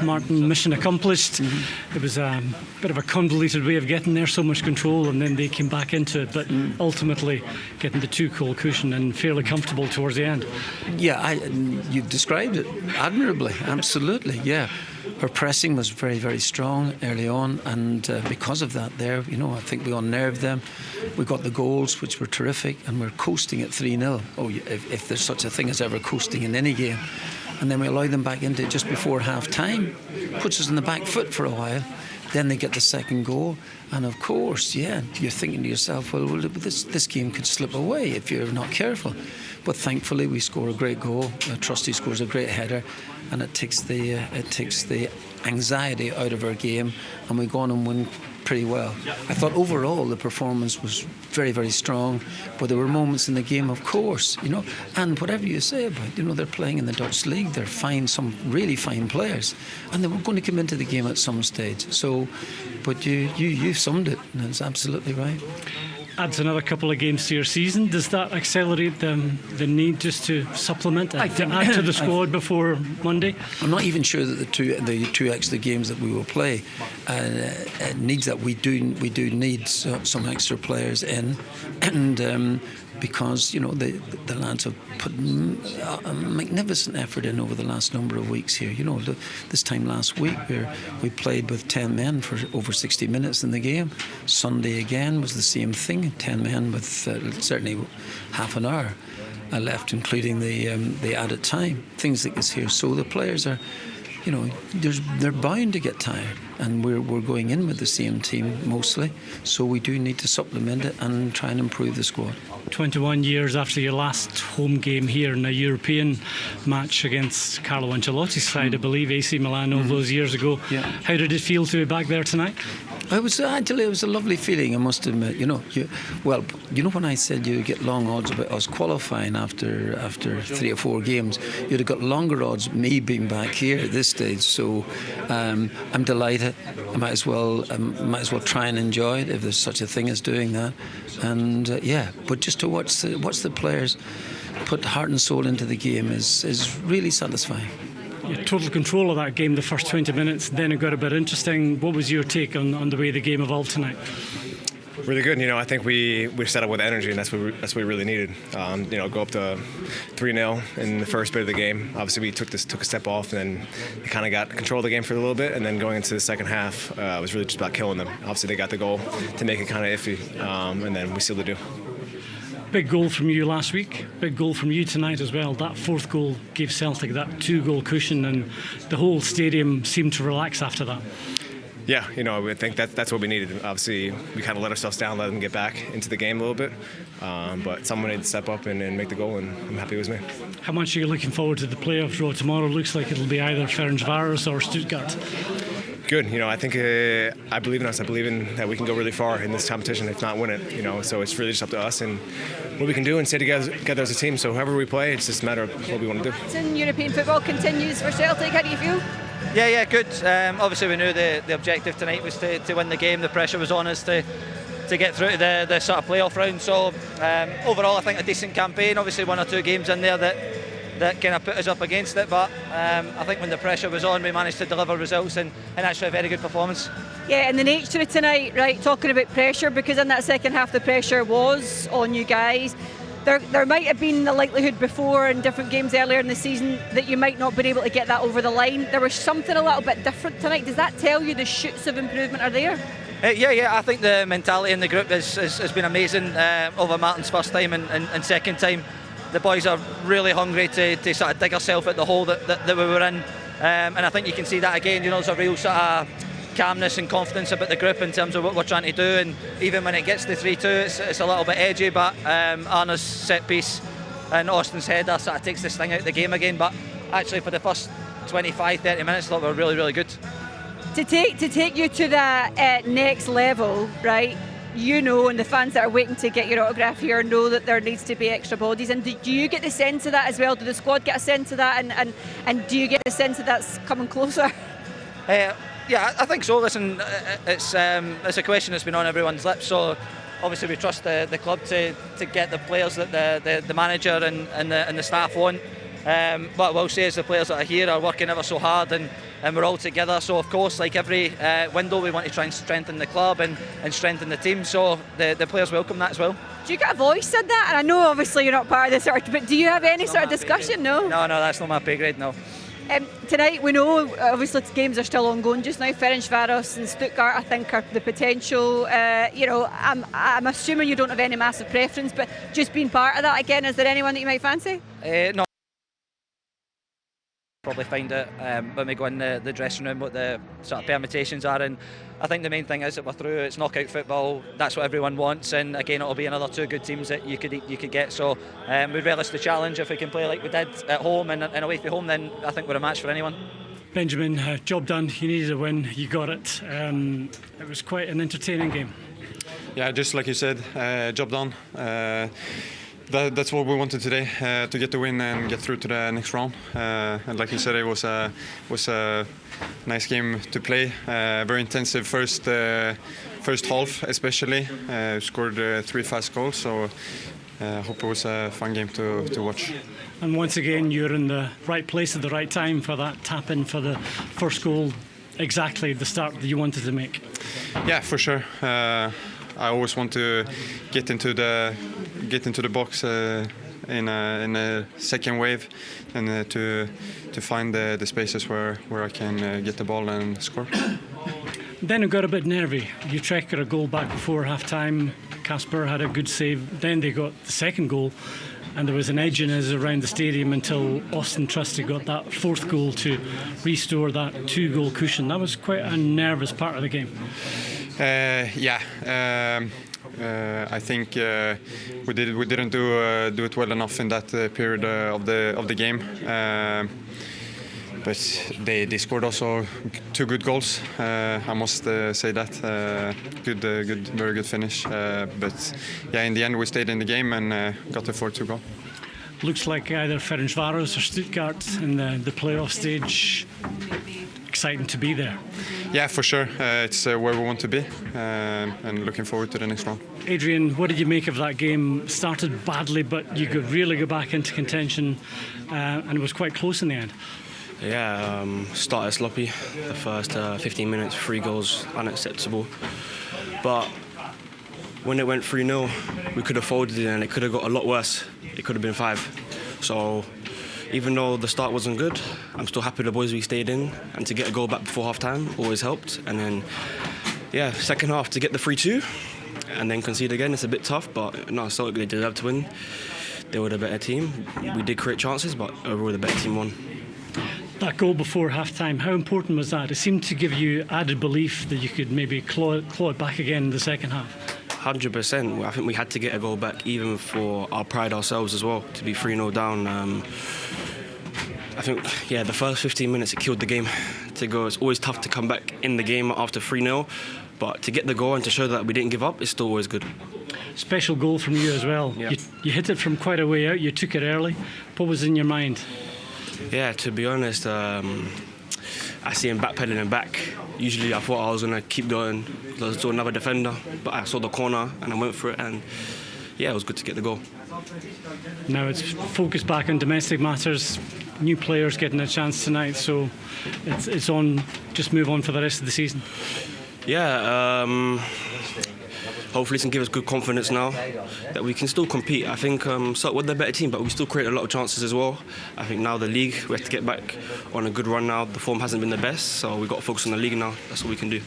Martin, mission accomplished. It was a bit of a convoluted way of getting there, so much control, and then they came back into it, but ultimately getting the 2-goal cushion and fairly comfortable towards the end. Yeah, you've described it admirably, absolutely, yeah. Our pressing was very, very strong early on, and because of that there, I think we unnerved them. We got the goals, which were terrific, and we're coasting at 3-0. Oh, if there's such a thing as ever coasting in any game. And then we allow them back into it just before half-time. Puts us on the back foot for a while. Then they get the second goal. And of course, yeah, you're thinking to yourself, well, this game could slip away if you're not careful. But thankfully, we score a great goal. Trusty scores a great header, and it takes the anxiety out of our game, and we go on and win pretty well. I thought overall the performance was very, very strong, but there were moments in the game, of course, and whatever you say about, they're playing in the Dutch league, they're fine, some really fine players, and they were going to come into the game at some stage. So, but you summed it, and it's absolutely right. Adds another couple of games to your season. Does that accelerate the need just to supplement and to add to the squad before Monday? I'm not even sure that the two extra games that we will play needs that. We do need some extra players in, and because the lads have put a magnificent effort in over the last number of weeks here. This time last week we played with 10 men for over 60 minutes in the game. Sunday again was the same thing, 10 men with certainly half an hour left, including the added time. Things like this here. So the players are, they're bound to get tired, and we're going in with the same team mostly. So we do need to supplement it and try and improve the squad. 21 years after your last home game here in a European match against Carlo Ancelotti's side, I believe, AC Milan all those years ago. Yeah. How did it feel to be back there tonight? It was a lovely feeling, I must admit. When I said you get long odds about us qualifying after 3 or 4 games, you'd have got longer odds me being back here at this stage. So I'm delighted. I might as well try and enjoy it if there's such a thing as doing that. And but just to watch the players put heart and soul into the game is really satisfying. Total control of that game the first 20 minutes, then it got a bit interesting. What was your take on the way the game evolved tonight? Really good. I think we set up with energy, and that's what we really needed. Go up to 3-0 in the first bit of the game. Obviously, we took a step off, and then we kind of got control of the game for a little bit. And then going into the second half, it was really just about killing them. Obviously, they got the goal to make it kind of iffy, and then we sealed the deal. Big goal from you last week, big goal from you tonight as well. That 4th goal gave Celtic that 2-goal cushion, and the whole stadium seemed to relax after that. Yeah, I think that's what we needed. Obviously, we kind of let ourselves down, let them get back into the game a little bit. But someone needed to step up and make the goal, and I'm happy it was me. How much are you looking forward to the playoff draw tomorrow? Looks like it'll be either Ferencváros or Stuttgart. Good. I think I believe in us. I believe in that we can go really far in this competition, if not win it. So it's really just up to us and what we can do and stay together as a team. So whoever we play, it's just a matter of what we want to do. European football continues for Celtic. How do you feel? Yeah, good. Obviously, we knew the objective tonight was to win the game. The pressure was on us to get through to the sort of playoff round. So overall, I think a decent campaign. Obviously, 1 or 2 games in there that kind of put us up against it, but I think when the pressure was on, we managed to deliver results and actually a very good performance. Yeah, and the nature of tonight, right, talking about pressure, because in that second half the pressure was on you guys. There might have been the likelihood before in different games earlier in the season that you might not be able to get that over the line. There was something a little bit different tonight. Does that tell you the shoots of improvement are there? Yeah, I think the mentality in the group has been amazing over Martin's first time and second time. The boys are really hungry to sort of dig ourselves at the hole that we were in, and I think you can see that again. There's a real sort of calmness and confidence about the group in terms of what we're trying to do, and even when it gets to 3-2, it's a little bit edgy, but Arna's set piece and Austin's header sort of takes this thing out of the game again. But actually for the first 25-30 minutes, I thought we were really, really good. To take you to that next level, right? And the fans that are waiting to get your autograph here know that there needs to be extra bodies. And do you get the sense of that as well? Do the squad get a sense of that? And do you get the sense that that's coming closer? Yeah, I think so. Listen, it's a question that's been on everyone's lips. So obviously we trust the club to get the players that the manager and the staff want. What I will say is the players that are here are working ever so hard, and we're all together. So of course, like every window, we want to try and strengthen the club and strengthen the team. So the players welcome that as well. Do you get a voice in that? And I know obviously you're not part of this, but do you have any sort of discussion? No, that's not my pay grade. No. Tonight we know obviously games are still ongoing just now. Ferencváros and Stuttgart I think are the potential. I'm assuming you don't have any massive preference, but just being part of that again, is there anyone that you might fancy? No. Probably find it when we go in the dressing room what the sort of permutations are, and I think the main thing is that we're through. It's knockout football. That's what everyone wants, and again it'll be another 2 good teams that you could get. So we'd relish the challenge. If we can play like we did at home and away from home, then I think we're a match for anyone. Benjamin, job done. You needed a win. You got it. It was quite an entertaining game. Yeah, just like you said, job done. That's what we wanted today, to get the win and get through to the next round. And like you said, it was a nice game to play. Very intensive first half, especially. Scored 3 fast goals, so I hope it was a fun game to watch. And once again, you're in the right place at the right time for that tap in for the first goal. Exactly the start that you wanted to make. Yeah, for sure. I always want to get into the box in a second wave, and to find the spaces where I can get the ball and score. Then it got a bit nervy. Utrecht got a goal back before half-time. Kasper had a good save. Then they got the second goal, and there was an edginess around the stadium until Auston Trusty got that 4th goal to restore that 2-goal cushion. That was quite a nervous part of the game. I think we didn't do it well enough in that period of the game. But they scored also 2 good goals. I must say that very good finish. But yeah, in the end we stayed in the game and got the 4-2 goal. Looks like either Ferencváros or Stuttgart in the playoff stage. Exciting to be there. Yeah, for sure. It's where we want to be, and looking forward to the next round. Adrian, what did you make of that game? Started badly, but you could really go back into contention, and it was quite close in the end. Yeah, started sloppy. The first 15 minutes, 3 goals, unacceptable. But when it went 3-0, we could have folded it and it could have got a lot worse. It could have been 5. So even though the start wasn't good, I'm still happy the boys we stayed in, and to get a goal back before half-time always helped. And then, yeah, second half to get the 3-2 and then concede again, it's a bit tough, but no, Celtic, they deserved to win. They were the better team. We did create chances, but overall the better team won. That goal before half-time, how important was that? It seemed to give you added belief that you could maybe claw it back again in the second half. 100%. I think we had to get a goal back, even for our pride ourselves as well, to be 3-0 down. I think, yeah, the first 15 minutes it killed the game. To go, it's always tough to come back in the game after 3-0, but to get the goal and to show that we didn't give up is still always good. Special goal from you as well. Yeah. You hit it from quite a way out. You took it early. What was in your mind? Yeah, to be honest, I see him backpedaling back. Usually I thought I was going to keep going because I saw another defender, but I saw the corner and I went for it, and yeah, it was good to get the goal. Now it's focused back on domestic matters, new players getting a chance tonight, so it's on, just move on for the rest of the season. Yeah, hopefully it's going to give us good confidence now that we can still compete. I think so we're the better team, but we still create a lot of chances as well. I think now the league, we have to get back on a good run now. The form hasn't been the best, so we've got to focus on the league now. That's what we can do.